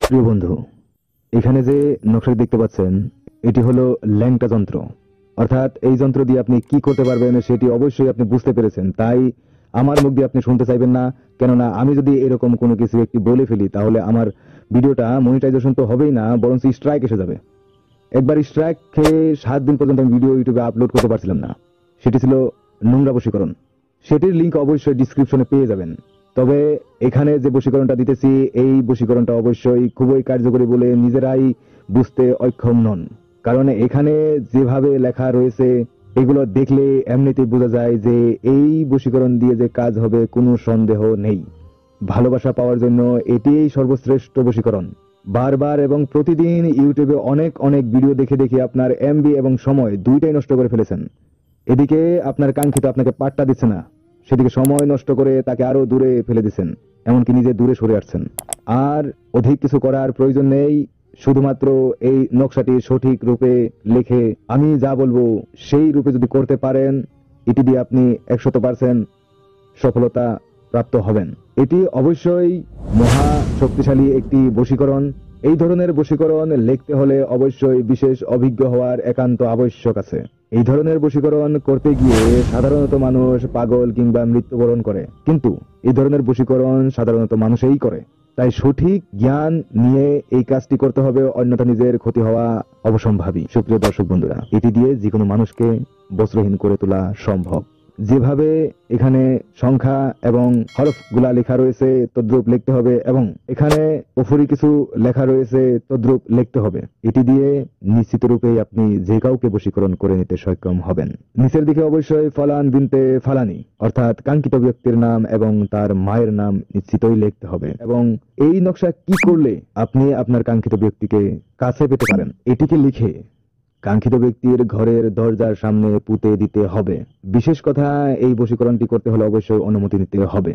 প্রিয় বন্ধু, এখানে যে নকশাটি দেখতে পাচ্ছেন এটি হলো ল্যাংটা যন্ত্র। অর্থাৎ এই যন্ত্র দিয়ে আপনি কি করতে পারবেন সেটি অবশ্যই আপনি বুঝতে পেরেছেন, তাই আমার মুখ দিয়ে আপনি শুনতে চাইবেন না। কেননা আমি যদি এরকম কোনো কিছু একটি বলে ফেলি তাহলে আমার ভিডিওটা মনিটাইজেশন তো হবেই না, বরং স্ট্রাইক এসে যাবে। একবার স্ট্রাইক খেয়ে 7 দিন পর্যন্ত আমি ভিডিও ইউটিউবে আপলোড করতে পারছিলাম না। সেটি ছিল নোংরা বশীকরণ। সেটির লিঙ্ক অবশ্যই ডিসক্রিপশনে পেয়ে যাবেন। তবে এখানে যে বশীকরণটা দিতেছি এই বশীকরণটা অবশ্যই খুবই কার্যকরী বলে নিজেরাই বুঝতে অক্ষম নন। কারণ এখানে যেভাবে লেখা রয়েছে এগুলো দেখলে এমনিতেই বোঝা যায় যে এই বশীকরণ দিয়ে যে কাজ হবে কোনো সন্দেহ নেই। ভালোবাসা পাওয়ার জন্য এটিই সর্বশ্রেষ্ঠ বশীকরণ। বারবার এবং প্রতিদিন ইউটিউবে অনেক অনেক ভিডিও দেখে দেখে আপনার এমবি এবং সময় দুইটাই নষ্ট করে ফেলেছেন। এদিকে আপনার কাঙ্ক্ষিত আপনাকে পাত্তা দিচ্ছে না, সেদিকে সময় নষ্ট করে তাকে আরো দূরে ফেলে দিচ্ছেন, এমনকি নিজে দূরে সরে আসছেন। আর অধিক কিছু করার প্রয়োজন নেই। শুধুমাত্র এই নকশাটি সঠিক রূপে লিখে আমি যা বলবো সেই রূপে যদি করতে পারেন, এটি দিয়ে আপনি 100% সফলতা প্রাপ্ত হবেন। এটি অবশ্যই মহা শক্তিশালী একটি বশীকরণ। এই ধরনের বশীকরণ লিখতে হলে অবশ্যই বিশেষ অভিজ্ঞ হওয়ার একান্ত আবশ্যক আছে। এই ধরনের বশীকরণ করতে গিয়ে সাধারণত মানুষ পাগল কিংবা মৃত্যুবরণ করে, কিন্তু এই ধরনের বশীকরণ সাধারণত মানুষই করে। তাই সঠিক জ্ঞান নিয়ে এই কাজটি করতে হবে, অন্যথা নিজের ক্ষতি হওয়া অবশ্যম্ভাবী। সুপ্রিয় দর্শক বন্ধুরা, এটি দিয়ে যে কোনো মানুষকে বস্ত্রহীন করে তোলা সম্ভব। যেভাবে এখানে সংখ্যা এবং হরফগুলা লেখা রয়েছে তদ্রূপ লিখতে হবে, এবং এখানে উপরি কিছু লেখা রয়েছে তদ্রূপ লিখতে হবে। এটি দিয়ে নিশ্চিত রূপে আপনি যে কাউকে বশীকরণ করে নিতে সক্ষম হবেন। নিচের দিকে অবশ্যই ফলান বিনতে ফালানি অর্থাৎ কাঙ্ক্ষিত ব্যক্তির নাম এবং তার মায়ের নাম নিশ্চিতই লিখতে হবে। এবং এই নকশা কি করলে আপনি আপনার কাঙ্ক্ষিত ব্যক্তিকে কাছে পেতে পারেন এটিকে লিখে কাঙ্ক্ষিত ব্যক্তির ঘরের দরজার সামনে পুঁতে দিতে হবে। বিশেষ কথা, এই বশীকরণটি করতে হলে অবশ্যই অনুমতি নিতে হবে।